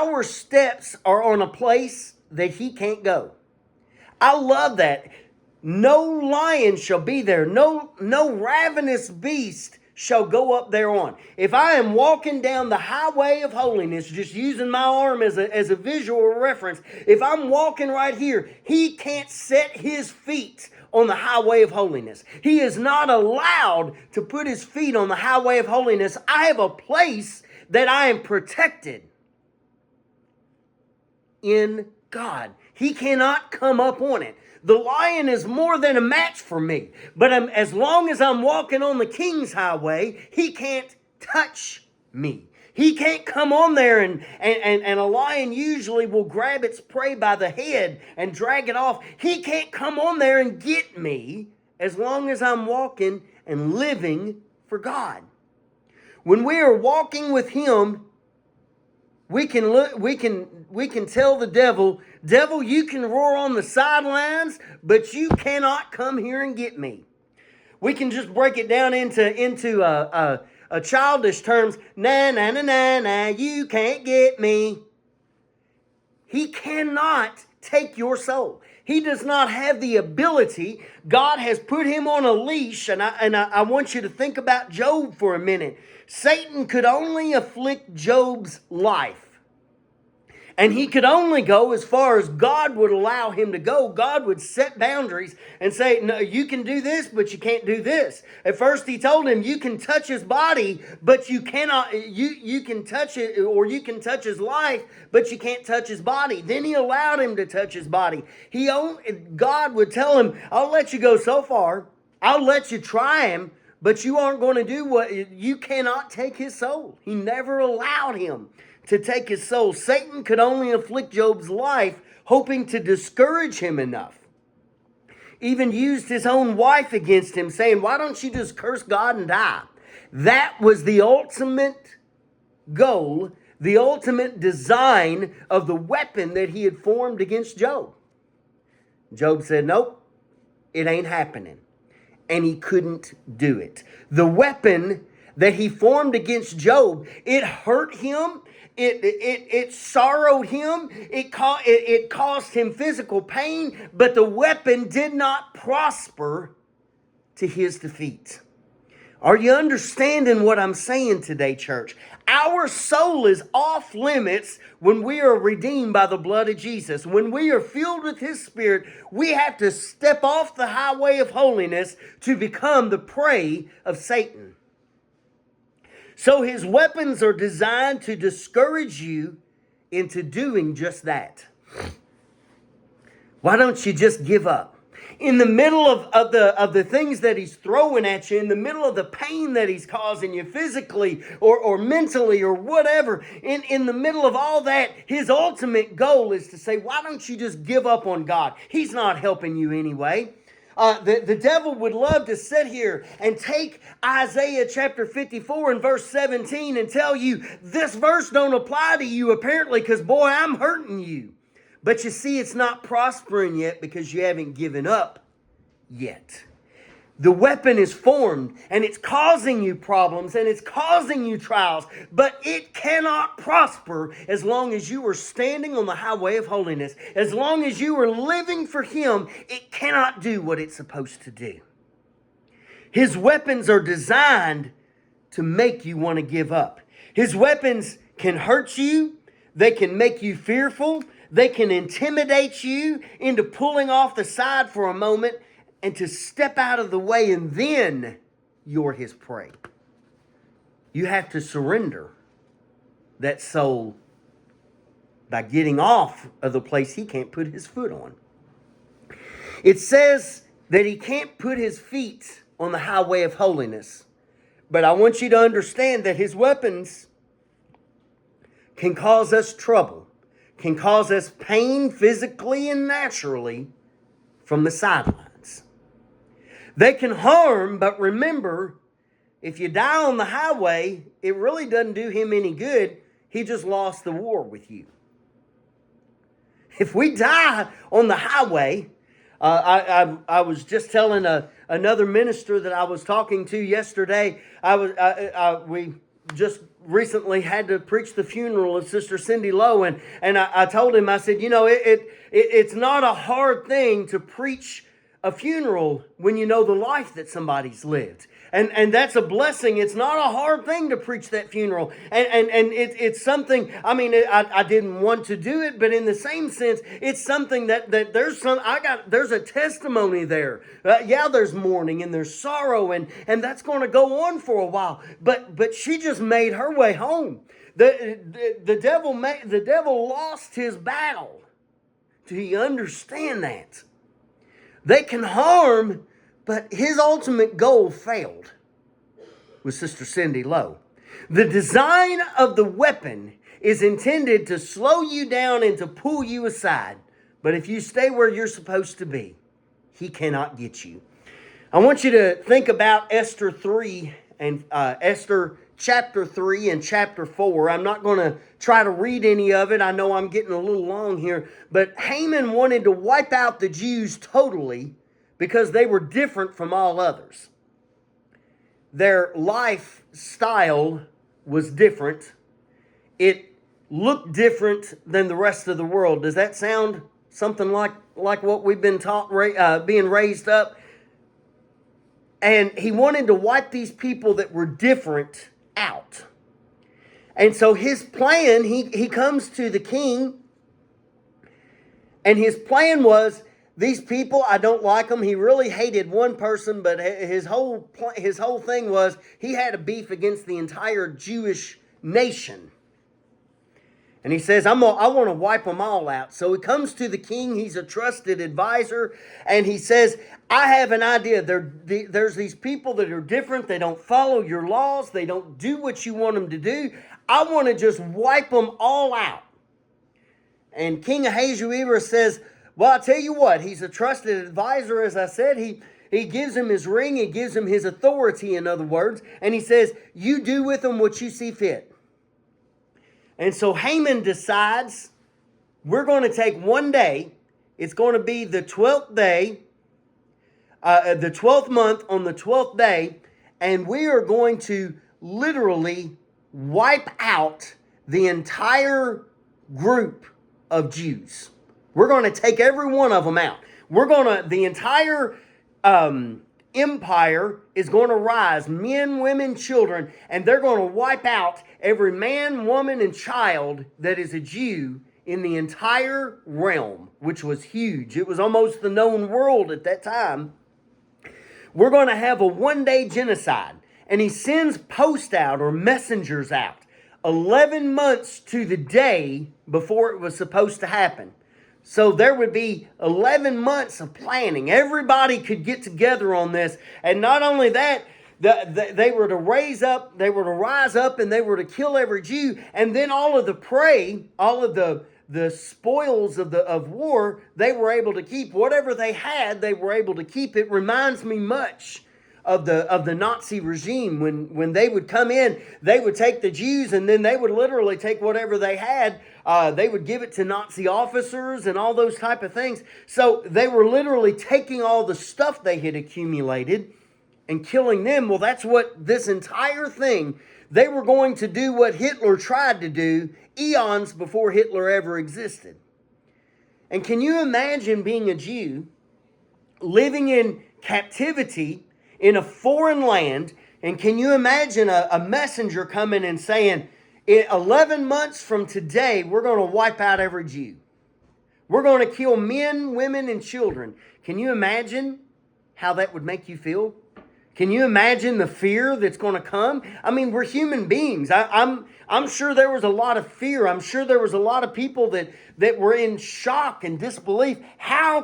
Our steps are on a place that he can't go. I love that. No lion shall be there. No ravenous beast shall go up thereon. If I am walking down the highway of holiness, just using my arm as a visual reference, if I'm walking right here, he can't set his feet on the highway of holiness. He is not allowed to put his feet on the highway of holiness. I have a place that I am protected in God. He cannot come up on it. The lion is more than a match for me. But as long as I'm walking on the King's highway, he can't touch me. He can't come on there, and a lion usually will grab its prey by the head and drag it off. He can't come on there and get me as long as I'm walking and living for God. When we are walking with him, we can tell the devil, you can roar on the sidelines, but you cannot come here and get me. We can just break it down into a childish terms. Nah, nah, nah, nah, nah, you can't get me. He cannot take your soul. He does not have the ability. God has put him on a leash, and I want you to think about Job for a minute. Satan could only afflict Job's life. And he could only go as far as God would allow him to go. God would set boundaries and say, no, you can do this, but you can't do this. At first he told him, you can touch his body, but you cannot, you can touch it, or you can touch his life, but you can't touch his body. Then he allowed him to touch his body. God would tell him, I'll let you go so far. I'll let you try him, but you aren't going to do you cannot take his soul. He never allowed him to take his soul. Satan could only afflict Job's life, hoping to discourage him enough. Even used his own wife against him, saying, why don't you just curse God and die? That was the ultimate goal, the ultimate design of the weapon that he had formed against Job. Job said, nope, it ain't happening. And he couldn't do it. The weapon that he formed against Job, it hurt him. It sorrowed him. It caused him physical pain, but the weapon did not prosper to his defeat. Are you understanding what I'm saying today, church? Our soul is off limits when we are redeemed by the blood of Jesus. When we are filled with his Spirit, we have to step off the highway of holiness to become the prey of Satan. So his weapons are designed to discourage you into doing just that. Why don't you just give up? In the middle of the things that he's throwing at you, in the middle of the pain that he's causing you physically or mentally or whatever, in the middle of all that, his ultimate goal is to say, why don't you just give up on God? He's not helping you anyway. The devil would love to sit here and take Isaiah chapter 54 and verse 17 and tell you, this verse don't apply to you apparently because, boy, I'm hurting you. But you see, it's not prospering yet because you haven't given up yet. The weapon is formed and it's causing you problems and it's causing you trials, but it cannot prosper as long as you are standing on the highway of holiness. As long as you are living for him, it cannot do what it's supposed to do. His weapons are designed to make you want to give up. His weapons can hurt you. They can make you fearful. They can intimidate you into pulling off the side for a moment and to step out of the way, and then you're his prey. You have to surrender that soul by getting off of the place he can't put his foot on. It says that he can't put his feet on the highway of holiness. But I want you to understand that his weapons can cause us trouble, can cause us pain physically and naturally from the sidelines. They can harm, but remember, if you die on the highway, it really doesn't do him any good. He just lost the war with you. If we die on the highway, I was just telling another minister that I was talking to yesterday. We just recently had to preach the funeral of Sister Cindy Lowe, and I told him, I said, you know, it's not a hard thing to preach a funeral when you know the life that somebody's lived. And that's a blessing. It's not a hard thing to preach that funeral. And it's something, I mean, I didn't want to do it, but in the same sense, it's something that there's a testimony there. Yeah, there's mourning and there's sorrow, and that's going to go on for a while. But she just made her way home. The devil lost his battle. Do you understand that? They can harm, but his ultimate goal failed with Sister Cindy Lowe. The design of the weapon is intended to slow you down and to pull you aside. But if you stay where you're supposed to be, he cannot get you. I want you to think about Esther 3 and Esther chapter 3 and chapter 4. I'm not going to try to read any of it. I know I'm getting a little long here. But Haman wanted to wipe out the Jews totally because they were different from all others. Their lifestyle was different. It looked different than the rest of the world. Does that sound something like what we've been taught, being raised up? And he wanted to wipe these people that were different out. And so his plan, he comes to the king, and his plan was, these people, I don't like them. He really hated one person, but his whole thing was he had a beef against the entire Jewish nation. And he says, I want to wipe them all out. So he comes to the king. He's a trusted advisor. And he says, I have an idea. There's these people that are different. They don't follow your laws. They don't do what you want them to do. I want to just wipe them all out. And King Ahasuerus says, well, I'll tell you what. He's a trusted advisor, as I said. He gives him his ring. He gives him his authority, in other words. And he says, you do with them what you see fit. And so Haman decides, we're going to take one day. It's going to be the 12th day, the 12th month on the 12th day. And we are going to literally wipe out the entire group of Jews. We're going to take every one of them out. The entire empire is going to rise, men, women, children, and they're going to wipe out every man, woman, and child that is a Jew in the entire realm, which was huge. It was almost the known world at that time. We're going to have a one-day genocide. And he sends posts out or messengers out 11 months to the day before it was supposed to happen. So there would be 11 months of planning. Everybody could get together on this. And not only that, they were to rise up, and they were to kill every Jew. And then all of the prey, all of the spoils of war, they were able to keep. Whatever they had, they were able to keep. It reminds me much of the Nazi regime. When they would come in, they would take the Jews, and then they would literally take whatever they had. They would give it to Nazi officers and all those type of things. So they were literally taking all the stuff they had accumulated and killing them. Well, that's what this entire thing, they were going to do what Hitler tried to do eons before Hitler ever existed. And can you imagine being a Jew living in captivity in a foreign land? And can you imagine a messenger coming and saying, in 11 months from today, we're going to wipe out every Jew. We're going to kill men, women, and children. Can you imagine how that would make you feel? Can you imagine the fear that's going to come? I mean, we're human beings. I'm sure there was a lot of fear. I'm sure there was a lot of people that were in shock and disbelief. How